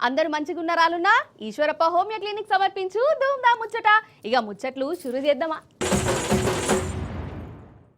అందరు మంచిగున్నారాలున్నా Eeshwarappa homeo clinic సమర్పించు ధూమ్దా ముచ్చట. ఇక ముచ్చట్లు షురు చేద్దామా.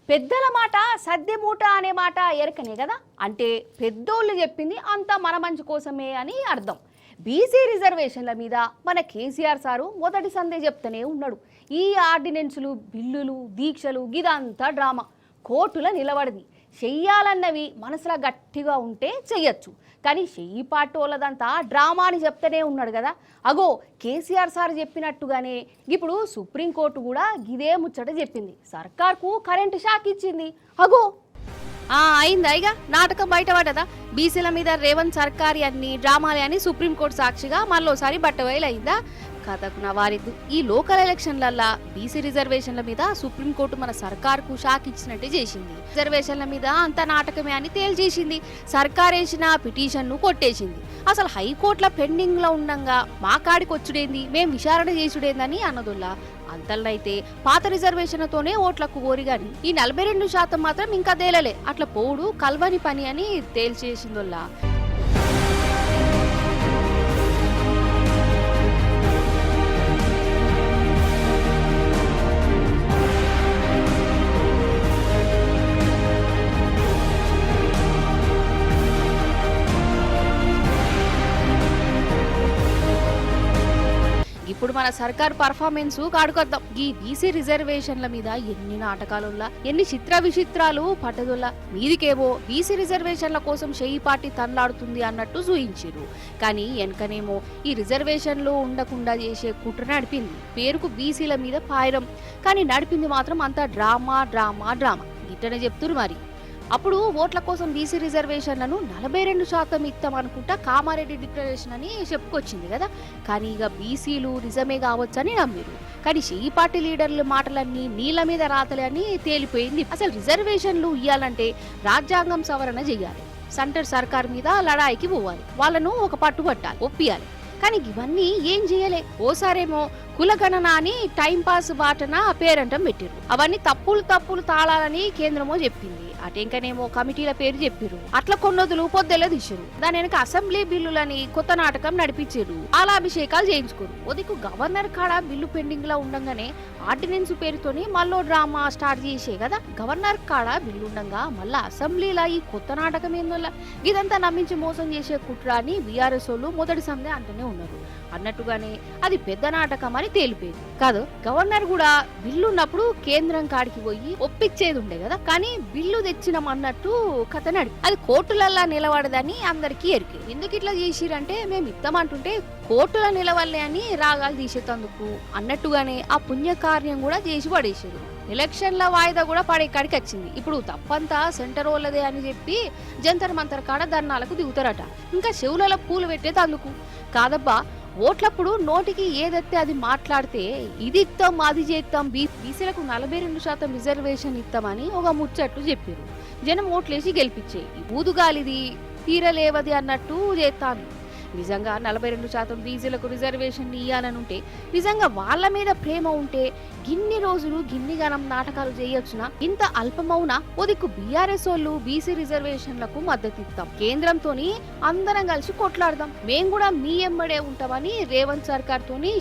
పెద్దల మాట సద్ది మూట అనే మాట ఎరకనే కదా, అంటే పెద్దోళ్ళు చెప్పింది అంతా మన మంచి కోసమే అని అర్థం. బీసీ రిజర్వేషన్ల మీద మన కేసీఆర్ సారు మొదటి సందే చెప్తూనే ఉన్నాడు. ఈ ఆర్డినెన్సులు, బిల్లులు, దీక్షలు గిదంతా డ్రామా. కోర్టుల నిలబడింది. చెయ్యాలన్నవి మనసులో గట్టిగా ఉంటే చెయ్యొచ్చు, కానీ చెయ్యి పాటోళ్ళదంతా డ్రామా అని చెప్తూనే ఉన్నాడు కదా. అగో కేసీఆర్ సార్ చెప్పినట్టుగానే ఇప్పుడు సుప్రీంకోర్టు కూడా గిదే ముచ్చట చెప్పింది. సర్కార్కు కరెంటు షాక్ ఇచ్చింది. అగో అయిందా ఇక నాటకం బయటపడ్డదా. బీసీల మీద రేవంత్ సర్కారీ అన్ని డ్రామాలే అని సుప్రీంకోర్టు సాక్షిగా మళ్ళోసారి బట్టబయలు అయిందా. కథకు నవారిద్దు. ఈ లోకల్ ఎలక్షన్లల్లా బీసీ రిజర్వేషన్ల మీద సుప్రీంకోర్టు మన సర్కార్కు షాక్ ఇచ్చినట్టే చేసింది. రిజర్వేషన్ల మీద అంత నాటకమే అని తేల్చేసింది. సర్కార్ వేసిన పిటిషన్ను కొట్టేసింది. అసలు హైకోర్టుల పెండింగ్లో ఉండంగా మా కాడికి వచ్చుడేంది, మేం విచారణ చేసుడేందని అన్నదుల్లా. అంతలనైతే పాత రిజర్వేషన్లతోనే ఓట్లకు ఓరిగాని ఈ 42% మాత్రం ఇంకా తేలలే. అట్లా పోవుడు కల్వని పని అని తేల్చేసిందోల్లా. ఇప్పుడు మన సర్కార్ పర్ఫార్మెన్స్ కాడుకొద్దాం. ఈ బీసీ రిజర్వేషన్ల మీద ఎన్ని నాటకాలుల్లా, ఎన్ని చిత్ర విచిత్రాలు పట్టదుల్లా. మీదికేమో బీసీ రిజర్వేషన్ల కోసం చెయ్యి పార్టీ తనలాడుతుంది అన్నట్టు చూయించారు. కానీ వెనకనేమో ఈ రిజర్వేషన్లు ఉండకుండా చేసే కుట్ర నడిపింది. పేరుకు బీసీల మీద పాయరం, కానీ నడిపింది మాత్రం అంతా డ్రామా డ్రామా డ్రామా. గిట్టనే చెప్తురు మరి. అప్పుడు ఓట్ల కోసం బీసీ రిజర్వేషన్లను 42% ఇస్తాం అనుకుంటా కామారెడ్డి డిక్లరేషన్ అని చెప్పుకొచ్చింది కదా. కానీ ఇక బీసీలు నిజమే కావచ్చు అని నమ్మిరు. కానీ ఈ పార్టీ లీడర్ల మాటలన్నీ నీళ్ళ మీద రాతలే అని తేలిపోయింది. అసలు రిజర్వేషన్లు ఇవ్వాలంటే రాజ్యాంగం సవరణ చెయ్యాలి, సెంటర్ సర్కార్ మీద లడాయికి పోవాలి, వాళ్ళను ఒక పట్టుబట్టాలి, ఒప్పియాలి. కానీ ఇవన్నీ ఏం చేయలే. ఓసారేమో కులగణన అని టైంపాస్ బాటన పేరంటం పెట్టిరు. అవన్నీ తప్పులు తాళాలని కేంద్రమో చెప్పింది. అటెంకనేమో కమిటీల పేరు చెప్పిరు. అట్లా కొన్నొదులు పొద్దెల తీసిరు. దాని వెనక అసెంబ్లీ బిల్లులని కొత్త నాటకం నడిపించారు. అభిషేకాలు చేయించుకోరు. ఒదికు గవర్నర్ కాడ బిల్లు పెండింగ్ లో ఉండగానే ఆర్డినెన్స్ పేరుతోని మళ్ళీ డ్రామా స్టార్ట్ చేసే కదా. గవర్నర్ కాడ బిల్లు ఉండగా మళ్ళా అసెంబ్లీలో ఈ కొత్త నాటకం ఏందోలా. ఇదంతా నమ్మించి మోసం చేసే కుట్ర అని బీఆర్ఎస్ వాళ్ళు మొదటి సందే అంటూనే ఉన్నారు. అన్నట్టుగానే అది పెద్ద నాటకం అని తేలిపోయింది కాదు. గవర్నర్ కూడా బిల్లు ఉన్నప్పుడు కేంద్రం కాడికి పోయి ఒప్పించేది ఉండే కదా. కానీ బిల్లు తెచ్చినాం అన్నట్టు కథ నడి. అది కోర్టులల్లా నిలబడదని అందరికీ ఎరికే. ఎందుకు ఇట్లా చేసిరంటే మేము ఇద్దామంటుంటే కోర్టుల నిలవల్లే అని రాగాలు తీసేటందుకు అన్నట్టుగానే ఆ పుణ్యకార్యం కూడా చేసి పడేసారు. ఎలక్షన్ల వాయిదా కూడా పడే కాడికి వచ్చింది. ఇప్పుడు తప్పంతా సెంటర్ వాళ్ళదే అని చెప్పి జంతర్ మంతర్ కాడ ధర్నాలకు దిగుతారట. ఇంకా చెవులలో పూలు పెట్టేటందుకు కాదబ్బా. ఓట్లప్పుడు నోటికి ఏదైతే అది మాట్లాడితే ఇది ఇస్తాం అది చేస్తాం, బీసీలకు 42% రిజర్వేషన్ ఇస్తామని ఒక ముచ్చట్లు చెప్పారు. జనం ఓట్లేసి గెలిపించే ఊదుగాలిది తీరలేవది అన్నట్టు చేస్తాను. నిజంగా 42% బీసీలకు రిజర్వేషన్ ఇయ్యాలని ఉంటే, నిజంగా వాళ్ళ మీద ప్రేమ ఉంటే గిన్ని రోజులు గిన్ని గణం నాటకాలు చేయొచ్చునా? ఇంత అల్పమౌనా? ఓదిక్కు బీఆర్ఎస్ వాళ్ళు బీసీ రిజర్వేషన్లకు మద్దతు ఇస్తాం, కేంద్రంతోని అందరం కలిసి కొట్లాడదాం, మేం కూడా మీ ఎంబడే ఉంటామని రేవంత్ సర్కార్ తోని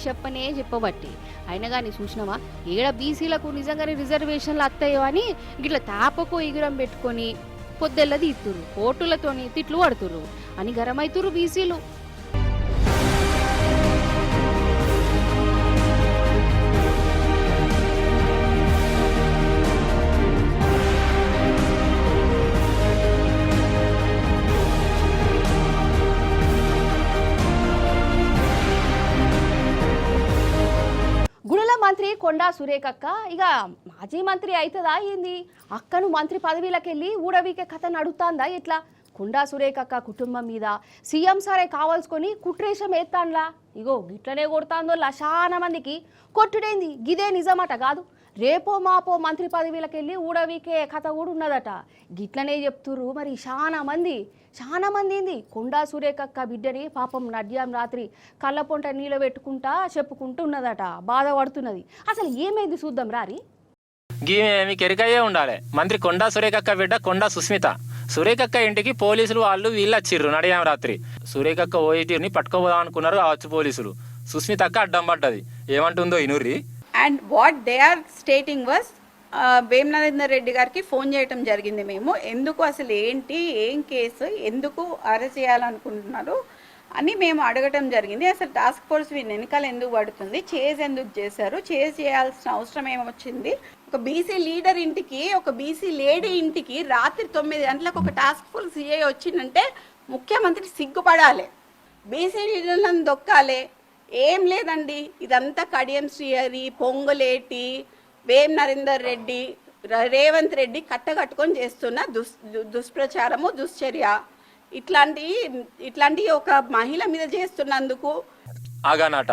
చెప్పబట్టి. అయినా కానీ చూసినావా ఏడ బీసీలకు నిజంగానే రిజర్వేషన్లు అత్తాయో అని ఇట్లా తాపకో ఎగురం పెట్టుకొని పొద్దెల్లది ఇత్తురు, కోర్టులతోని తిట్లు పడుతురు అని గరమైతురు బీసీలు. మంత్రి కొండా సురేఖక్క ఇక మాజీ మంత్రి అవుతుందా ఏంది? అక్కను మంత్రి పదవిలకెళ్ళి ఊడవీకే కథ నడుస్తుందా ఇట్లా? కొండా సురేఖక్క కుటుంబం మీద సీఎం సారే కావాల్సుకొని కుట్రేషం ఎత్తాన్లా. ఇగో గిట్లనే కొడతాందో చాలా మందికి కొట్టుడేంది గిదే నిజమట కాదు. రేపో మాపో మంత్రి పదవిలకెళ్ళి ఊడవీకే కథ కూడా ఉన్నదట. గిట్లనే చెప్తురు మరి చాలా మంది ఏంది. కొండా సురేఖక్క బిడ్డని పాపం నడ్యాం రాత్రి కళ్ళపొంట నీళ్ళు పెట్టుకుంటా చెప్పుకుంటూ ఉన్నదట, బాధపడుతున్నది. అసలు ఏమైంది చూద్దాం రారి. మీకు ఎరికయ్యే ఉండాలి. మంత్రి కొండా సురేఖక్క బిడ్డ కొండా సుస్మిత. సురేఖక్క ఇంటికి పోలీసులు వాళ్ళు వీళ్ళు వచ్చిర్రు నడియాం రాత్రి. సురేఖక్క ఓఐటీని పట్టుకోబోదాం అనుకున్నారు కావచ్చు పోలీసులు. సుస్మితక్క అడ్డం పడ్డది. ఏమంటుందో ఇనుర్రి. And what they are stating was Vem Narender Reddy గారికి ఫోన్ చేయటం జరిగింది. మేము ఎందుకు అసలు ఏంటి ఏం కేసు ఎందుకు అరెస్ట్ చేయాలనుకుంటున్నారు అని మేము అడగటం జరిగింది. అసలు టాస్క్ ఫోర్స్ వీళ్ళ వెనకాల ఎందుకు పడుతుంది, చేజ్ ఎందుకు చేశారు, చేజ్ చేయాల్సిన అవసరం ఏమొచ్చింది, ఒక బీసీ లీడర్ ఇంటికి ఒక బీసీ లేడీ ఇంటికి రాత్రి 9 గంటలకు ఒక టాస్క్ ఫోర్స్ సిఐ వచ్చిందంటే ముఖ్యమంత్రి సిగ్గుపడాలి, బీసీ లీడర్లను దొక్కాలి. ఏం లేదండి, ఇదంతా కడియం శ్రీహరి, పొంగులేటి, వేం నరేందర్ రెడ్డి, రేవంత్ రెడ్డి కట్టకట్టుకొని చేస్తున్న దుష్ప్రచారము, దుశ్చర్య. ఇట్లాంటి ఒక మహిళ మీద చేస్తున్నందుకు ఆగానట.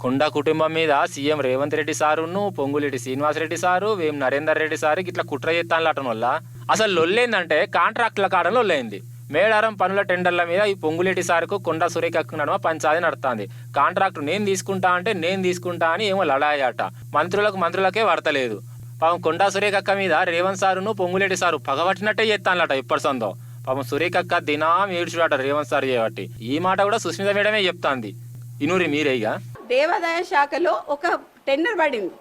కొండ కుటుంబం మీద సీఎం రేవంత్ రెడ్డి సారును, పొంగులేటి శ్రీనివాసరెడ్డి సారు, వేం నరేందర్ రెడ్డి సారు ఇట్లా కుట్ర చేస్తానులటం వల్ల అసలు లొల్లేందంటే కాంట్రాక్టుల కాడ లొల్లైంది. మేడారం పనుల టెండర్ల మీద ఈ పొంగులేటి సారుకు కొండ సురేఖకు నడుమ పంచాది నడుతుంది. కాంట్రాక్టు నేను తీసుకుంటా అంటే నేను తీసుకుంటా అని ఏమో లడాయట. మంత్రులకే పడతలేదు. పాపం కొండ సురేఖక్క మీద రేవంత్ సారును పొంగులేటి సారు పగబట్టినట్టే చేస్తానులట. ఇప్పటి సొందో పాపం సురేఖక్క దినం ఏడ్చుడట రేవంత్ సార్ చేయబట్టి. ఈ మాట కూడా సుస్మిత మేడమే చెప్తాంది. ఇనూరి మీరేగా. దేవాదాయ శాఖలో ఒక టెండర్ పడింది,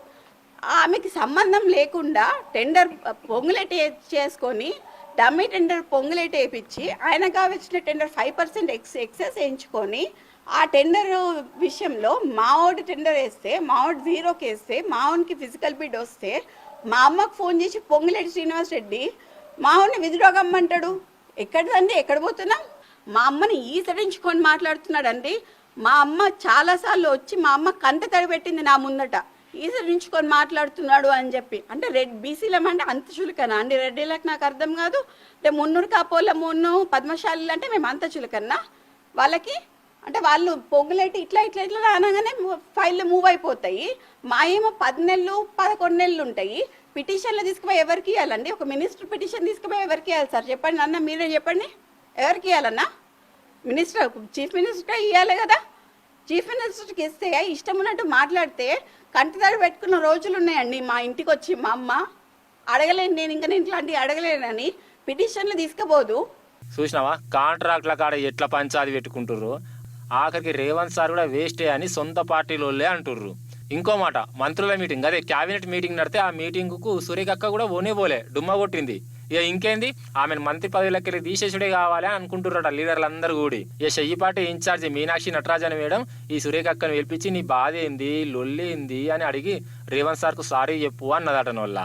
ఆమెకి సంబంధం లేకుండా టెండర్ పొంగులేటి చేసుకొని డమ్మీ టెండర్ పొంగులేటి వేయించి ఆయన కావచ్చిన టెండర్ 5% ఎక్సెస్ వేయించుకొని ఆ టెండర్ విషయంలో మావోడి టెండర్ వేస్తే మావోడి 0కి వేస్తే మావోనికి ఫిజికల్ బిడ్ వస్తే మా అమ్మకు ఫోన్ చేసి పొంగులేటి శ్రీనివాస్ రెడ్డి మావోని విధిరోగమ్మంటాడు. ఎక్కడిదండి, ఎక్కడ పోతున్నాం? మా అమ్మని ఈసడించుకొని మాట్లాడుతున్నాడండి. మా అమ్మ చాలాసార్లు వచ్చి మా అమ్మ కంట తడిపెట్టింది నా ముందట, ఈసడించుకొని మాట్లాడుతున్నాడు అని చెప్పి. అంటే బీసీలం అంటే అంత చులకనా అండి రెడ్డిలకు? నాకు అర్థం కాదు. అంటే మున్నూరు కాపోల మున్ను పద్మశాలి అంటే మేము అంత చులకన్నా వాళ్ళకి? అంటే వాళ్ళు పొంగులేటి ఇట్లా అనగానే ఫైళ్ళు మూవ్ అయిపోతాయి. మా ఏమో 10 నెలలు 11 నెలలు ఉంటాయి. పిటిషన్లు తీసుకుపోయి ఎవరికి ఇవ్వాలండి? ఒక మినిస్టర్ పిటిషన్ తీసుకుపోయి ఎవరికి ఇవ్వాలి సార్ చెప్పండి అన్న, మీరే చెప్పండి. ఎవరికి ఇవ్వాలన్నా? మినిస్టర్, చీఫ్ మినిస్టర్ ఇవ్వాలి కదా. చీఫ్ మినిస్టర్కి ఇస్తే ఇష్టం ఉన్నట్టు మాట్లాడితే కంటిదారి పెట్టుకున్న రోజులు ఉన్నాయండి. మా ఇంటికి వచ్చి మా అమ్మ అడగలేను, నేను ఇట్లాంటివి అడగలేనని పిటిషన్లు తీసుకుపోదు. చూసినావా కాంట్రాక్ట్ల కాడ ఎట్లా పంచాది పెట్టుకుంటుర్రు. ఆఖరికి రేవంత్ సార్ కూడా వేస్టే అని సొంత పార్టీలోళ్ళే అంటుర్రు. ఇంకో మాట, మంత్రుల మీటింగ్, అదే క్యాబినెట్ మీటింగ్ నడితే ఆ మీటింగ్కు సురేఖక్క కూడా పోలే డుమ్మ కొట్టింది. ఇక ఇంకేంది, ఆమెను మంత్రి పదవులకి తీసేసుడే కావాలి అని అనుకుంటున్నారట లీడర్లందరూ కూడి. ఇక చెయ్యిపాటి ఇన్ఛార్జి మీనాక్షి నటరాజన్ మేడం ఈ సురేఖక్కను పిలిపించి నీ బాధ ఏంది, లొల్లేంది అని అడిగి రేవంత్ సార్కు సారీ చెప్పు అన్నదట వల్ల.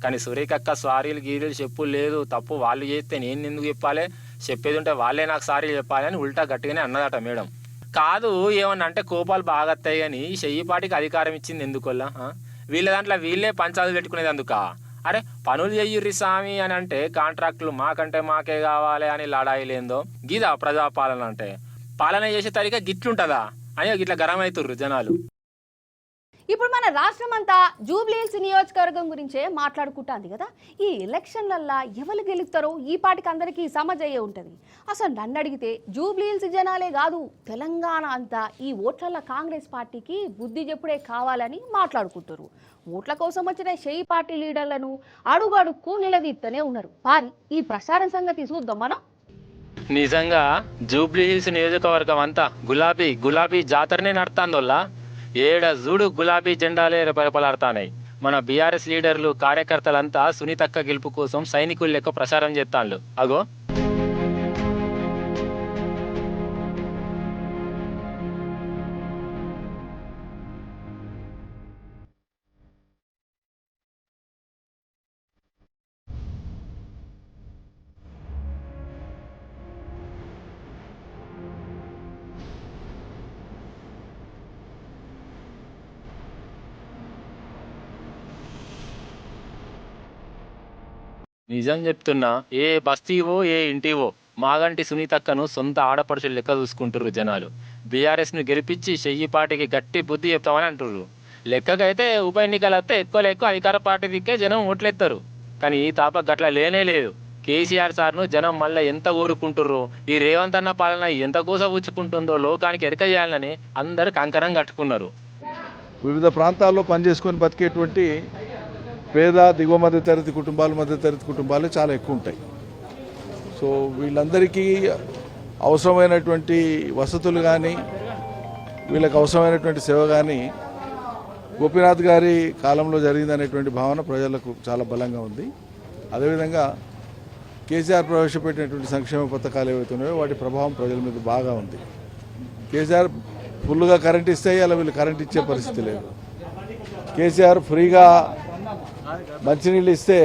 కానీ సురేఖక్క సారీలు గీరీలు చెప్పు లేదు, తప్పు వాళ్ళు చేస్తే నేను ఎందుకు చెప్పాలి, చెప్పేది ఉంటే వాళ్ళే నాకు సారీ చెప్పాలి అని ఉల్టా గట్టిగానే అన్నదట మేడం. కాదు ఏమన్నా అంటే కోపాలు బాగా వస్తాయి కానీ చెయ్యిపాటికి అధికారం ఇచ్చింది ఎందుకోల్లా? వీళ్ళ దాంట్లో వీళ్ళే పంచాయతీలు పెట్టుకునేది అందుక. అరే పనులు చెయ్యుర్రి స్వామి అని అంటే కాంట్రాక్టులు మాకంటే మాకే కావాలి అని లడాయిలేందో గీదా ప్రజాపాలన అంటే? పాలన చేసే తరిగా గిట్లుంటుందా అని గిట్లా గరం అవుతుర్రు జనాలు. ఇప్పుడు మన రాష్ట్రం అంతా జూబ్లీహిల్స్ నియోజకవర్గం గురించే మాట్లాడుకుంటుంది కదా. ఈ ఎలక్షన్లల్లా ఎవరు గెలుస్తారో ఈ పాటికి అందరికీ సమజయ్యే ఉంటుంది. అసలు నన్ను అడిగితే జూబ్లీహిల్స్ జనాలే కాదు తెలంగాణ అంతా ఈ ఓట్లల్లో కాంగ్రెస్ పార్టీకి బుద్ధి చెప్పుడే కావాలని మాట్లాడుకుంటారు. ఓట్ల కోసం వచ్చిన షెయి పార్టీ లీడర్లను అడుగడుక్కు నిలదీస్తూనే ఉన్నారు. పారి ఈ ప్రచారం సంగతి చూద్దాం మనం. నిజంగా జూబ్లీహిల్స్ నియోజకవర్గం అంతా గులాబీ జాతరనే నడుతాందోల్లా. ఏడ చూడు గులాబీ జెండాలే రెపరెపలాడుతాయి. మన బీఆర్ఎస్ లీడర్లు కార్యకర్తలంతా సునీతక్క గెలుపు కోసం సైనికులు లెక్క ప్రచారం చేస్తాండ్లు. అగో నిజం చెప్తున్నా, ఏ బస్తీవో ఏ ఇంటివో మాగంటి సునీతక్కను సొంత ఆడపడుచులు లెక్క చూసుకుంటుర్రు జనాలు. బీఆర్ఎస్ను గెలిపించి చెయ్యిపాటికి గట్టి బుద్ధి చెప్తామని అంటుర్రు. లెక్కకైతే ఉప ఎన్నికలు వస్తే ఎక్కువ అధికార పార్టీ దిక్కే జనం ఓట్లెత్తారు. కానీ ఈ తాప గట్ల లేనే లేదు. కేసీఆర్ సార్ను జనం మళ్ళీ ఎంత ఊరుకుంటుర్రో, ఈ రేవంత్ అన్న పాలన ఎంత కోసపుచ్చుకుంటుందో లోకానికి ఎరక చేయాలని అందరు కంకణం కట్టుకున్నారు. వివిధ ప్రాంతాల్లో పనిచేసుకొని బతికేటువంటి పేద దిగువ మధ్యతరగతి కుటుంబాలు మధ్యతరగతి కుటుంబాలు చాలా ఎక్కువ ఉంటాయి. సో వీళ్ళందరికీ అవసరమైనటువంటి వసతులు కానీ వీళ్ళకి అవసరమైనటువంటి సేవ కానీ గోపీనాథ్ గారి కాలంలో జరిగిందనేటువంటి భావన ప్రజలకు చాలా బలంగా ఉంది. అదేవిధంగా కేసీఆర్ ప్రవేశపెట్టినటువంటి సంక్షేమ పథకాలు ఏవైతే ఉన్నాయో వాటి ప్రభావం ప్రజల మీద బాగా ఉంది. కేసీఆర్ ఫుల్గా కరెంట్ ఇస్తే అలా వీళ్ళు కరెంట్ ఇచ్చే పరిస్థితి లేదు. కేసీఆర్ ఫ్రీగా మంచినీళ్ళు ఇస్తే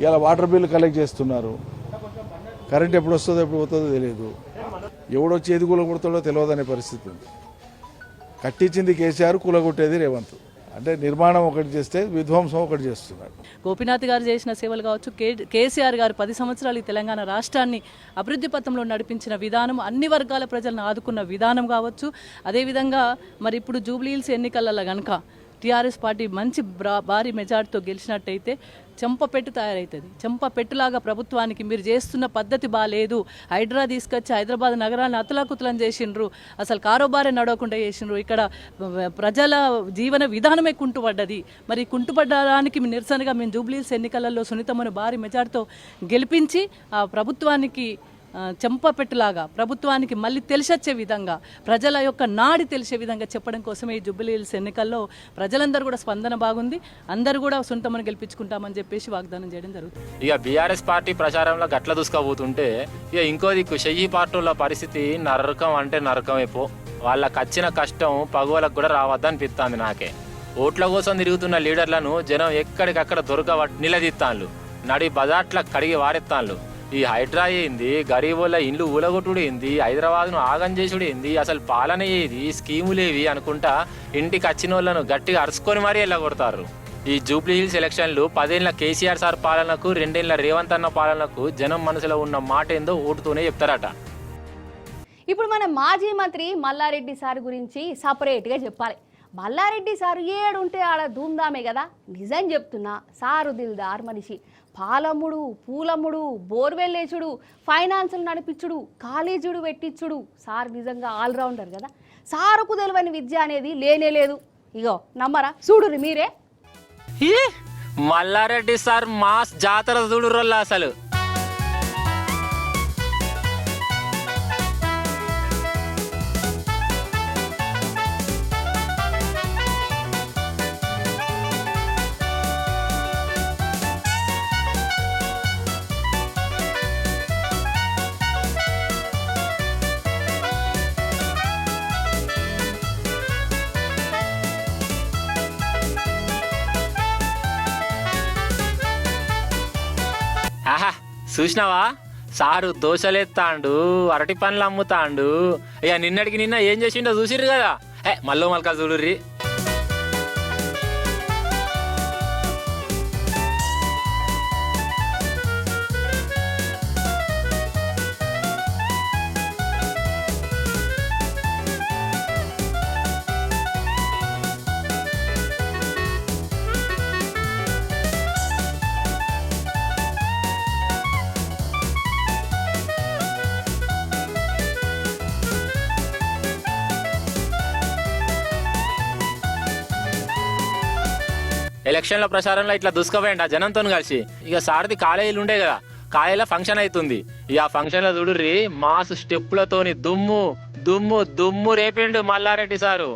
ఇలా వాటర్ బిల్లు కలెక్ట్ చేస్తున్నారు. కరెంట్ ఎప్పుడు వస్తుందో ఎప్పుడు పోతుందో తెలియదు. ఎవడొచ్చి ఏది కూలగొడతాడో తెలియదనే పరిస్థితి ఉంది. కట్టించింది కేసీఆర్, కూలగొట్టేది రేవంత్. అంటే నిర్మాణం ఒకటి చేస్తే విధ్వంసం ఒకటి చేస్తున్నాడు. గోపీనాథ్ గారు చేసిన సేవలు కావచ్చు, కేసీఆర్ గారు 10 సంవత్సరాలు ఈ తెలంగాణ రాష్ట్రాన్ని అభివృద్ధి పథంలో నడిపించిన విధానం, అన్ని వర్గాల ప్రజలను ఆదుకున్న విధానం కావచ్చు. అదేవిధంగా మరి ఇప్పుడు జూబ్లీహిల్స్ ఎన్నికలలో కనుక టీఆర్ఎస్ పార్టీ మంచి భారీ మెజార్టీతో గెలిచినట్టయితే చెంపపెట్టు తయారవుతుంది. చెంపపెట్టులాగా ప్రభుత్వానికి మీరు చేస్తున్న పద్ధతి బాగాలేదు, హైడ్రా తీసుకొచ్చి హైదరాబాద్ నగరాన్ని అతలాకుతలం చేసిండ్రు, అసలు కారోబారే నడవకుండా చేసిండ్రు, ఇక్కడ ప్రజల జీవన విధానమే కుంటుపడ్డది. మరి కుంటుపడ్డానికి నిరసనగా మేము జూబ్లీహిల్స్ ఎన్నికలలో సునీతమ్మను భారీ మెజార్టీతో గెలిపించి ఆ ప్రభుత్వానికి చెంపపెట్టులాగా ప్రభుత్వానికి మళ్ళీ తెలిసొచ్చే విధంగా, ప్రజల యొక్క నాడి తెలిసే విధంగా చెప్పడం కోసమే ఈ జూబ్లీహిల్స్ ఎన్నికల్లో ప్రజలందరూ కూడా స్పందన బాగుంది. అందరూ కూడా సొంతమని గెలిపించుకుంటామని చెప్పేసి వాగ్దానం చేయడం జరుగుతుంది. ఇక బీఆర్ఎస్ పార్టీ ప్రచారంలో గట్ల దూసుకపోతుంటే ఇక ఇంకో దిక్కు షెయ్యి పార్టీల పరిస్థితి నరకం అంటే నరకమే పో. వాళ్ళకి వచ్చిన కష్టం పగోలకు కూడా రావద్దనిపిస్తుంది నాకే. ఓట్ల కోసం తిరుగుతున్న లీడర్లను జనం ఎక్కడికక్కడ నిలదీస్తాన్లు, నడి బజాట్ల కడిగి వారెత్తాన్లు. ఈ హైడ్రా ఏంది, గరీబుల ఇండ్లు ఊలగొట్టుడు ఏంది, హైదరాబాద్ను ఆగం చేసుడు ఏంది, అసలు పాలన ఏది, స్కీములేవి అనుకుంటా ఇంటికి వచ్చిన వాళ్ళను గట్టిగా అరుచుకొని మరీ వెళ్ళగొడతారు. ఈ జూబ్లీహిల్స్ ఎలక్షన్లు 10 ఏళ్ల కేసీఆర్ సార్ పాలనకు 2 ఏళ్ల రేవంత్ అన్న పాలనకు జనం మనసులో ఉన్న మాట ఏందో ఓటుతోనే చెప్తారట. ఇప్పుడు మన మాజీ మంత్రి మల్లారెడ్డి సార్ గురించి సపరేట్గా చెప్పాలి. మల్లారెడ్డి సారు ఏడుంటే ఆడ ధూమ్ధామే కదా. నిజం చెప్తున్నా, సారు దిల్దార్ మనిషి. పాలమ్ముడు, పూలమ్ముడు, బోర్వెల్లేచుడు, ఫైనాన్సులు నడిపించుడు, కాలేజీడు పెట్టించుడు. సార్ నిజంగా ఆల్రౌండర్ కదా. సారుకు తెలియని విద్య అనేది లేనే లేదు. ఇగో నమ్మరా, చూడుర్రి మీరే. మల్లారెడ్డి సార్ మాస్ జాతర చూడుర్రల్లా అసలు. ఆహా, చూసినావా, సారు దోశలేస్తాండు, అరటి పండ్లు అమ్ముతాండు. ఇక నిన్నటికి నిన్న ఏం చేసిండో చూసిర్రు కదా. మళ్ళీ మల్కా చూడుర్రి. ఎలక్షన్ల ప్రచారంలో ఇట్లా దుస్కపోయిండి ఆ జనంతో కలిసి. ఇక సారథి కాలేజీలు ఉండే కదా, కాలేజీలో ఫంక్షన్ అవుతుంది. ఇక ఆ ఫంక్షన్ లో చూడుర్రి, మాస్ స్టెప్పులతోని దుమ్ము దుమ్ము దుమ్ము రేపిండు మల్లారెడ్డి సారు.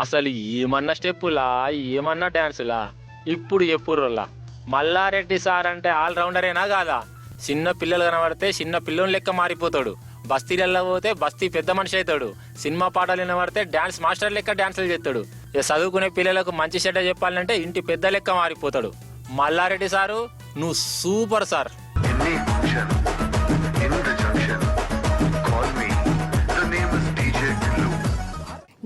అసలు ఏమన్నా స్టెప్పులా, ఏమన్నా డాన్సులా, ఇప్పుడు ఎప్పుడులా. మల్లారెడ్డి సార్ అంటే ఆల్రౌండరేనా కాదా? చిన్న పిల్లలు కనబడితే చిన్న పిల్లలు లెక్క మారిపోతాడు, బస్తీలలో పోతే బస్తీ పెద్ద మనిషి అవుతాడు, సినిమా పాటలు వినబడితే డాన్స్ మాస్టర్ లెక్క డాన్సులు చేస్తాడు. ఇక చదువుకునే పిల్లలకు మంచి చెడ్డ చెప్పాలంటే ఇంటి పెద్ద లెక్క మారిపోతాడు. మల్లారెడ్డి సారు నువ్వు super sir. Any function in the junction, call me. The name is DJ Tillu.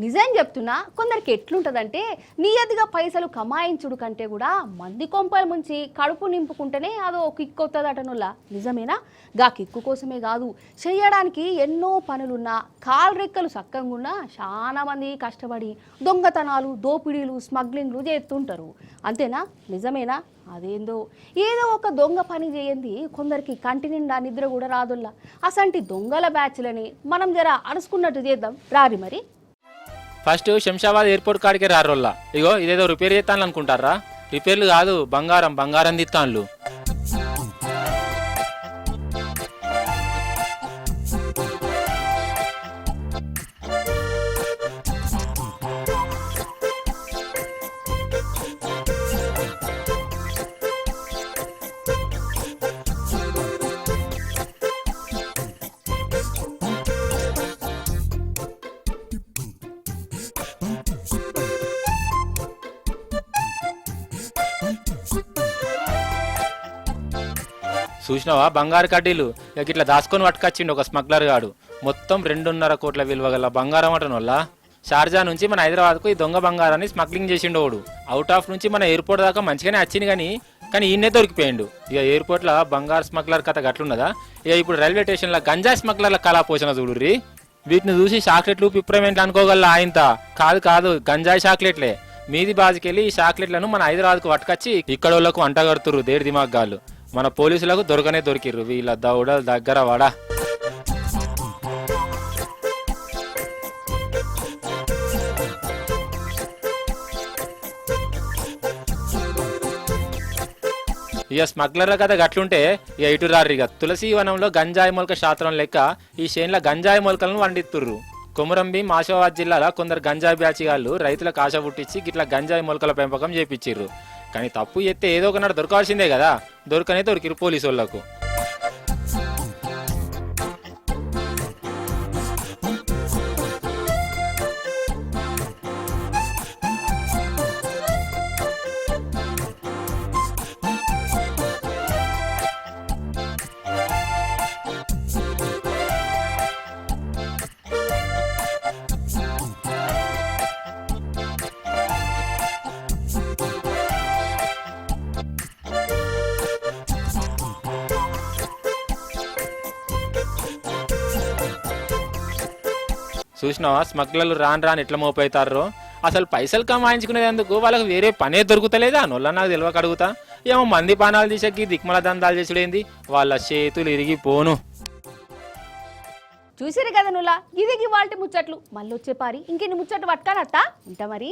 నిజం చెప్తున్నా, కొందరికి ఎట్లుంటదంటే నియతిగా పైసలు కమాయించుడు కంటే కూడా మంది కొంపల ముంచి కడుపు నింపుకుంటేనే అదో కిక్కు వస్తుందటనుల్లా. నిజమేనా? గా కిక్కు కోసమే కాదు, చేయడానికి ఎన్నో పనులున్నా కాలు రెక్కలు సక్కంగున్నా చాలా మంది కష్టపడి దొంగతనాలు, దోపిడీలు, స్మగ్లింగ్లు చేస్తుంటారు. అంతేనా? నిజమేనా? అదేందో ఏదో ఒక దొంగ పని చేయండి కొందరికి కంటి నిండా నిద్ర కూడా రాదుల్లా. అసంటి దొంగల బ్యాచ్లని మనం జర అరుచుకున్నట్టు చేద్దాం రారి మరి. ఫస్ట్ శంషాబాద్ ఎయిర్పోర్ట్ కాడికే రారోల్లా. ఇగో ఇదేదో రిపేర్ చేస్తాను అనుకుంటారా? రిపేర్లు కాదు, బంగారం దిత్తాన్లు. చూసినావా బంగారు కడ్డీలు? ఇక ఇట్లా దాచుకొని పట్టుకొచ్చిండు ఒక స్మగ్లర్ గాడు. మొత్తం 2.5 కోట్ల విలువ గల బంగారం అటన్ వల్ల షార్జా నుంచి మన హైదరాబాద్కు ఈ దొంగ బంగారాన్ని స్మగ్లింగ్ చేసిండు వాడు. అవుట్ ఆఫ్ నుంచి మన ఎయిర్పోర్ట్ దాకా మంచిగానే వచ్చింది కానీ ఈయనే దొరికిపోయిండు. ఇక ఎయిర్పోర్ట్లో బంగారు స్మగ్లర్ కథ గట్లున్నదా? ఇక ఇప్పుడు రైల్వే స్టేషన్లో గంజాయి స్మగ్లర్ల కళా పోషణ చూడుర్రి. వీటిని చూసి చాక్లెట్లు పిప్రమెంట్లు అనుకోగల ఆయంత కాదు, గంజాయి చాక్లెట్లే. మీది బాజుకెళ్ళి ఈ చాక్లెట్లను మన హైదరాబాద్కు పట్టుకొచ్చి ఇక్కడ వాళ్ళకు అంటగడుతుర్రు దేడి దిమాగ్గాళ్ళు. మన పోలీసులకు దొరికిర్రు వీళ్ళ దౌడల దగ్గర వాడా. ఇక స్మగ్లర్ల కథ గట్లుంటే ఇక ఇటు రారు. ఇక తులసి వనంలో గంజాయి మొలక శాస్త్రం లెక్క ఈ చేన్ల గంజాయి మొలకలను వండిత్తుర్రు. కొమురంభీం ఆసిఫాబాద్ జిల్లాలో కొందరు గంజాయి బ్యాచిగాళ్ళు రైతులకు ఆశ పుట్టించి గిట్లా గంజాయి మొలకల పెంపకం చేపించిర్రు. కానీ తప్పు ఎత్తే ఏదో ఒకనాడు దొరకాల్సిందే కదా. దొరికిరు పోలీసు వాళ్ళకు. చూసినావా స్మగ్లర్లు రాను ఎట్లా మోపవుతారో. అసలు పైసలు కమాయించుకునేందుకు వాళ్ళకి వేరే పనే దొరుకుతలేదా నొల్ల నాకు తెలియక అడుగుతా. ఏమో మంది పానాలు తీసేకి దిక్మల దందాలు చేసుడేంది, వాళ్ళ చేతులు ఇరిగిపోను. చూసిరు కదా నువ్లా, ఇది వాల్టి ముచ్చట్లు. మళ్ళీ వచ్చే పారి ఇంకెన్ని ముచ్చట్లు పట్టుకానత్తా ఉంటా మరి.